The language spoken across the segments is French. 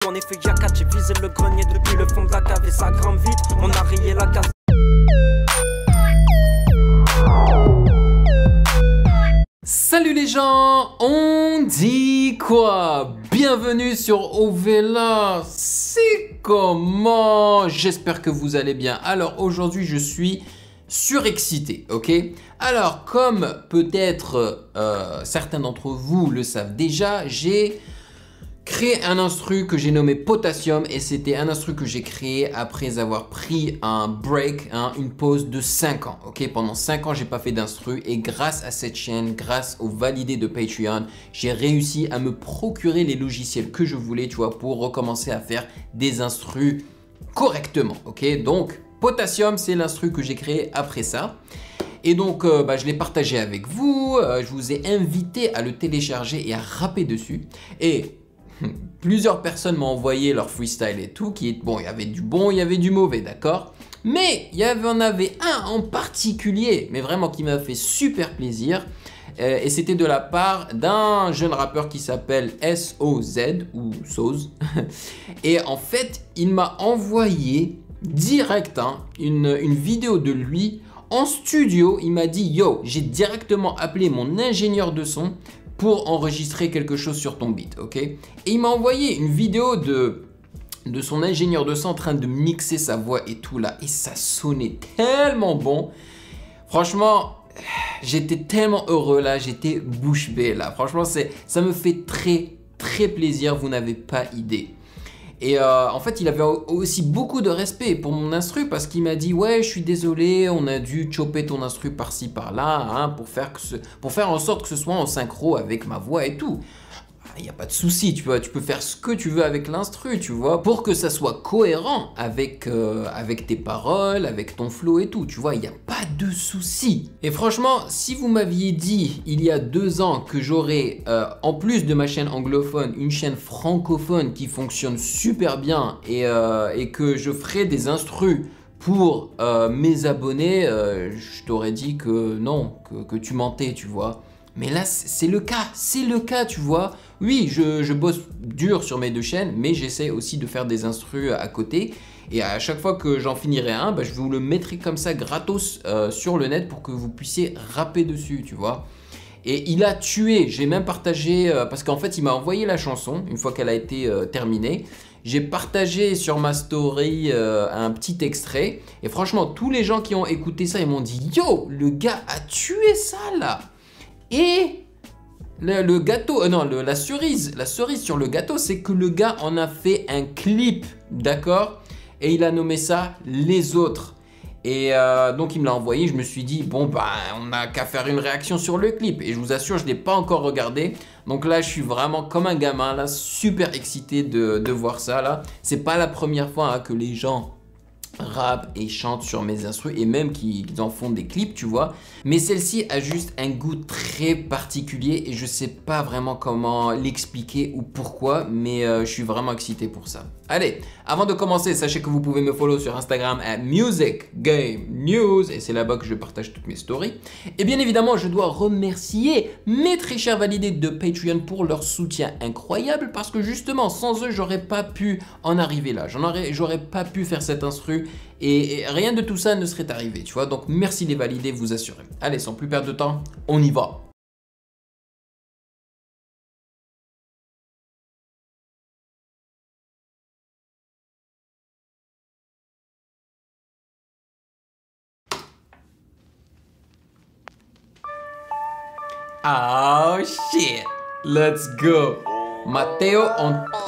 En effet, y'a 4, j'ai visé le grenier depuis le fond de la cave et ça grimpe vite, on a rayé la case. Salut les gens, on dit quoi? Bienvenue sur Ovela, c'est comment? J'espère que vous allez bien. Alors aujourd'hui je suis surexcité, ok? Alors comme peut-être certains d'entre vous le savent déjà, j'ai créé un instru que j'ai nommé Potassium et c'était un instru que j'ai créé après avoir pris un break, une pause de 5 ans. Ok, pendant 5 ans, j'ai pas fait d'instru et grâce à cette chaîne, grâce aux validés de Patreon, j'ai réussi à me procurer les logiciels que je voulais, tu vois, pour recommencer à faire des instrus correctement. Ok, donc Potassium, c'est l'instru que j'ai créé après ça. Et donc, je l'ai partagé avec vous. Je vous ai invité à le télécharger et à rapper dessus. Et plusieurs personnes m'ont envoyé leur freestyle et tout, bon, il y avait du bon, il y avait du mauvais, d'accord? Mais il y en avait un en particulier, mais vraiment qui m'a fait super plaisir. Et c'était de la part d'un jeune rappeur qui s'appelle SOZ ou Soz. Et en fait, il m'a envoyé direct une vidéo de lui en studio. Il m'a dit, yo, j'ai directement appelé mon ingénieur de son pour enregistrer quelque chose sur ton beat, ok? Et il m'a envoyé une vidéo de son ingénieur de son en train de mixer sa voix et tout là, et ça sonnait tellement bon. Franchement, j'étais tellement heureux là, j'étais bouche bée là. Franchement, ça me fait très plaisir, vous n'avez pas idée. Et en fait, il avait aussi beaucoup de respect pour mon instru parce qu'il m'a dit « Ouais, je suis désolé, on a dû chopper ton instru par-ci, par-là pour faire en sorte que ce soit en synchro avec ma voix et tout. » Il n'y a pas de souci, tu vois, tu peux faire ce que tu veux avec l'instru, tu vois, pour que ça soit cohérent avec tes paroles, avec ton flow et tout, tu vois, il n'y a pas de souci. Et franchement, si vous m'aviez dit il y a 2 ans que j'aurais, en plus de ma chaîne anglophone, une chaîne francophone qui fonctionne super bien et que je ferais des instrus pour mes abonnés, je t'aurais dit que non, que tu mentais, tu vois. Mais là, c'est le cas, tu vois. Oui, je bosse dur sur mes 2 chaînes, mais j'essaie aussi de faire des instrus à côté. Et à chaque fois que j'en finirai un, je vous le mettrai comme ça gratos sur le net pour que vous puissiez rapper dessus, tu vois. Et il a tué, j'ai même partagé, parce qu'en fait, il m'a envoyé la chanson une fois qu'elle a été terminée. J'ai partagé sur ma story un petit extrait. Et franchement, tous les gens qui ont écouté ça, ils m'ont dit « Yo, le gars a tué ça là !» Et le gâteau, la cerise sur le gâteau, c'est que le gars en a fait un clip, d'accord? Et il a nommé ça « Les Autres ». Et donc il me l'a envoyé, je me suis dit, bon on n'a qu'à faire une réaction sur le clip. Et je vous assure, je ne l'ai pas encore regardé. Donc là, je suis vraiment comme un gamin, là, super excité de voir ça, là. C'est pas la première fois que les gens rap et chante sur mes instrus et même qu'ils en font des clips, tu vois. Mais celle-ci a juste un goût très particulier et je sais pas vraiment comment l'expliquer ou pourquoi, mais je suis vraiment excité pour ça. Allez, avant de commencer, sachez que vous pouvez me follow sur Instagram @musicgamenews et c'est là-bas que je partage toutes mes stories. Et bien évidemment, je dois remercier mes très chers validés de Patreon pour leur soutien incroyable parce que justement, sans eux, j'aurais pas pu en arriver là. J'aurais pas pu faire cet instru et rien de tout ça ne serait arrivé, tu vois. Donc merci les validés, vous assurez. Allez, sans plus perdre de temps, on y va. Oh shit, let's go. Matteo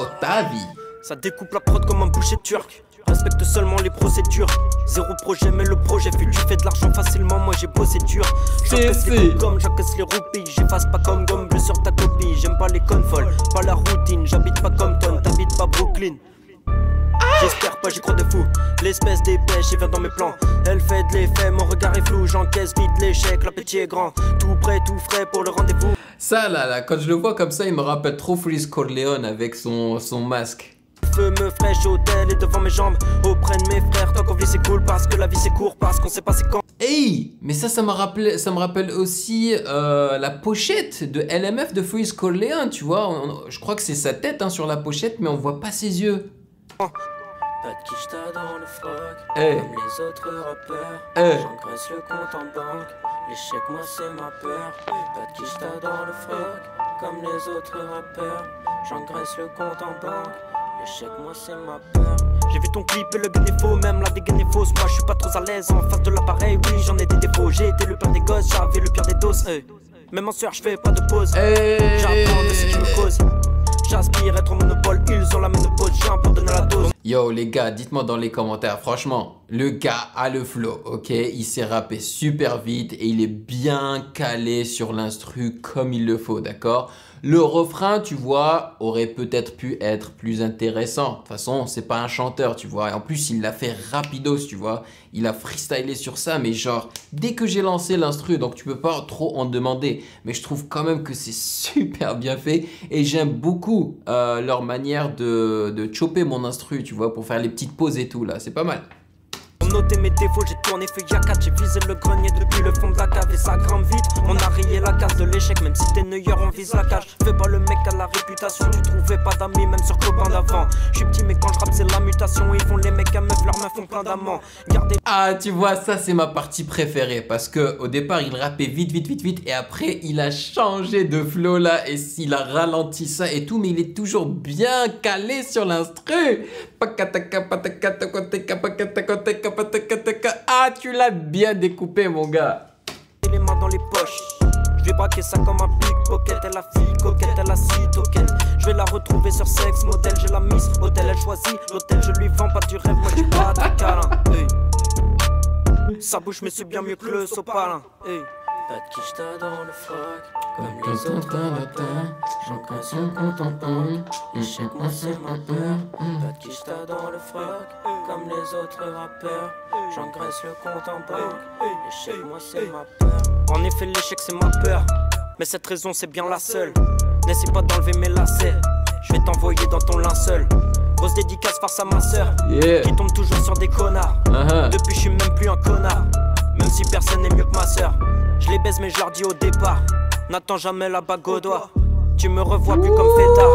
Ottavi. Ça découpe la prod comme un boucher turc. Respecte seulement les procédures. Zéro projet mais le projet fait. Tu fais de l'argent facilement, moi j'ai bossé dur. J'encaisse les comme j'encaisse les roupies. J'efface pas comme gomme bleu sur ta copie. J'aime pas les confols, pas la routine. J'habite pas Compton, t'habites pas Brooklyn. J'espère pas, j'y crois de fou. L'espèce d'épée, j'y viens dans mes plans. Elle fait de l'effet, mon regard est flou. J'encaisse vite l'échec, l'appétit est grand. Tout prêt, tout frais pour le rendez-vous. Ça là, quand je le vois comme ça, il me rappelle trop Freeze Corleone avec son masque. Feu me fraîche, hôtel et devant mes jambes. Auprès de mes frères, tant qu'on vit c'est cool parce que la vie c'est court, parce qu'on sait pas c'est quand. Hey, mais ça me rappelle aussi la pochette de LMF de Freeze Corleone, tu vois. Je crois que c'est sa tête hein, sur la pochette, mais on voit pas ses yeux. Pas de quicheta dans le froc, Hey. comme les autres rappeurs. Hey. J'engraisse le compte en banque, l'échec moi c'est ma peur. Pas de quicheta dans le froc, comme les autres rappeurs. J'engraisse le compte en banque, l'échec moi c'est ma peur. J'ai vu ton clip et le gain est faux, même la dégaine est fausse. Moi je suis pas trop à l'aise en face de l'appareil, oui j'en ai des défauts. J'ai été le pire des gosses, j'avais le pire des doses. Même en sueur je fais pas de pause, j'apprends de ce qui me cause. J'aspire être au monopole, ils ont la ménopause, j'ai un pour donner la dose. Yo les gars, dites-moi dans les commentaires, franchement, le gars a le flow, ok? Il s'est rappé super vite et il est bien calé sur l'instru comme il le faut, d'accord? Le refrain, tu vois, aurait peut-être pu être plus intéressant. De toute façon, c'est pas un chanteur, tu vois. Et en plus, il l'a fait rapidos, tu vois. Il a freestylé sur ça, mais genre, dès que j'ai lancé l'instru, donc tu peux pas trop en demander. Mais je trouve quand même que c'est super bien fait. Et j'aime beaucoup leur manière de chopper mon instru, tu vois, pour faire les petites pauses et tout, là. C'est pas mal. Pour noter mes défauts, j'ai tourné feuille à 4, j'ai visé le grenier depuis le fond de la cave et ça grimpe vite. On a rayé la case de l'échec, même si t'es neuilleur, on vise la cage. Fais pas le mec à la réputation, tu trouvais pas d'amis, même sur copain d'avant. Je suis petit, mais quand je rappe, c'est la mutation. Ils font les mecs à meuf, leurs mains font plein d'amants. Gardez. Ah, tu vois, ça c'est ma partie préférée parce que au départ il rappait vite et après il a changé de flow là et il a ralenti ça et tout, mais il est toujours bien calé sur l'instru. Ah, tu l'as bien découpé mon gars. Les mains dans les poches. Je vais braquer ça comme un pickpocket. Elle la fille coquette, elle a 6 tokens. Je vais la retrouver sur sexe modèle. J'ai la miss hôtel, elle choisit l'hôtel. Je lui vends pas du rêve, moi du pas de câlin. Sa bouche me suit bien mieux que le sopalin. Pas de quicheta dans le froc, comme les autres rappeurs. J'engraisse le compte en banque, l'échec moi c'est ma peur. Pas de quicheta dans le froc, comme les autres rappeurs. J'engraisse le compte en banque, l'échec moi c'est ma peur. En effet l'échec c'est ma peur, mais cette raison c'est bien la seule. N'essaie pas d'enlever mes lacets, je vais t'envoyer dans ton linceul. Grosse dédicace face à ma sœur, qui tombe toujours sur des connards. Depuis je suis même plus un connard, même si personne n'est mieux que ma sœur. Je les baise mais je leur dis au départ, n'attends jamais la bague au doigt. Tu me revois plus comme fêtard,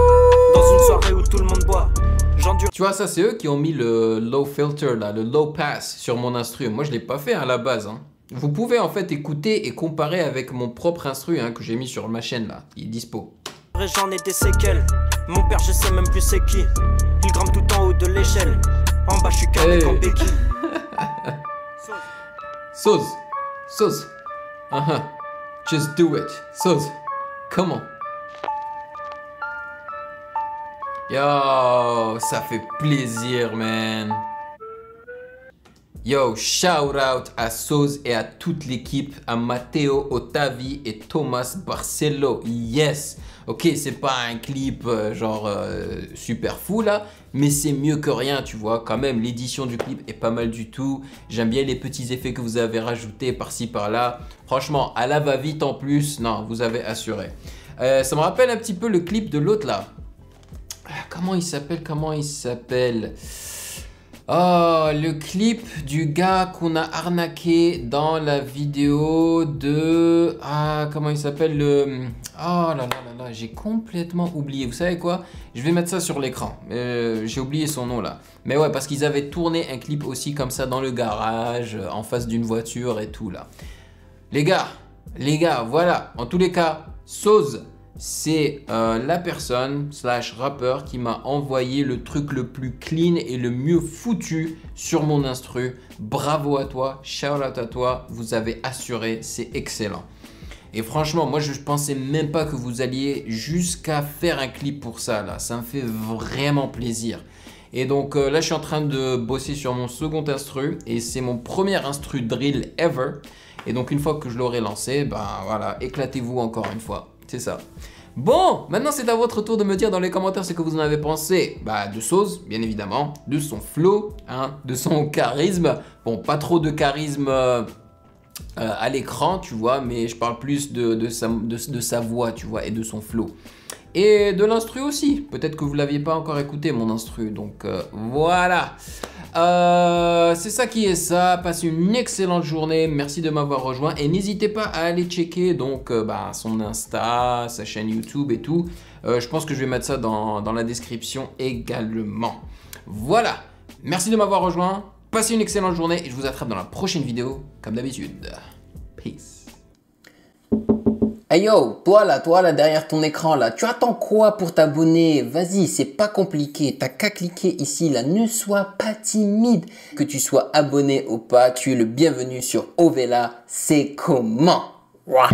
dans une soirée où tout le monde boit. J'endure. Tu vois, ça c'est eux qui ont mis le low filter là, le low pass sur mon instru. Moi je l'ai pas fait à la base hein. Vous pouvez en fait écouter et comparer avec mon propre instru hein, que j'ai mis sur ma chaîne là, il est dispo. J'en ai des séquelles, mon père je sais même plus c'est qui. Il grimpe tout en haut de l'échelle, en bas je suis calé comme béquille. Sauce. Just do it. Sauce. Come on. Yo, ça fait plaisir, man. Yo, shout out à Sauce et à toute l'équipe, à Matteo Ottavi et Thomas Barcelo. Yes. Ok, c'est pas un clip super fou là, mais c'est mieux que rien, tu vois. Quand même, l'édition du clip est pas mal du tout. J'aime bien les petits effets que vous avez rajoutés par-ci par-là. Franchement, à la va-vite en plus, non, vous avez assuré. Ça me rappelle un petit peu le clip de l'autre là. Comment il s'appelle? Oh, le clip du gars qu'on a arnaqué dans la vidéo de... Ah, comment il s'appelle le... Oh là, j'ai complètement oublié. Vous savez quoi? Je vais mettre ça sur l'écran. J'ai oublié son nom là. Mais ouais, parce qu'ils avaient tourné un clip aussi comme ça dans le garage, en face d'une voiture et tout là. Les gars, voilà. En tous les cas, Sauce, c'est la personne / rappeur qui m'a envoyé le truc le plus clean et le mieux foutu sur mon instru. Bravo à toi, shout out à toi, vous avez assuré, c'est excellent. Et franchement, moi je pensais même pas que vous alliez jusqu'à faire un clip pour ça là, ça me fait vraiment plaisir. Et donc là je suis en train de bosser sur mon second instru et c'est mon premier instru drill ever. Et donc une fois que je l'aurai lancé, ben voilà, éclatez-vous encore une fois. C'est ça. Bon, maintenant c'est à votre tour de me dire dans les commentaires ce que vous en avez pensé de Sauce, bien évidemment, de son flow, hein, de son charisme. Bon, pas trop de charisme à l'écran, tu vois, mais je parle plus de sa voix, tu vois, et de son flow. Et de l'instru aussi. Peut-être que vous ne l'aviez pas encore écouté, mon instru. Donc voilà. C'est ça qui est ça. Passez une excellente journée. Merci de m'avoir rejoint. Et n'hésitez pas à aller checker donc, son Insta, sa chaîne YouTube et tout. Je pense que je vais mettre ça dans la description également. Voilà. Merci de m'avoir rejoint. Passez une excellente journée. Et je vous attrape dans la prochaine vidéo, comme d'habitude. Peace. Hey yo, toi là derrière ton écran là, tu attends quoi pour t'abonner? Vas-y, c'est pas compliqué, t'as qu'à cliquer ici là, ne sois pas timide. Que tu sois abonné ou pas, tu es le bienvenu sur Ovela, c'est comment? Ouah.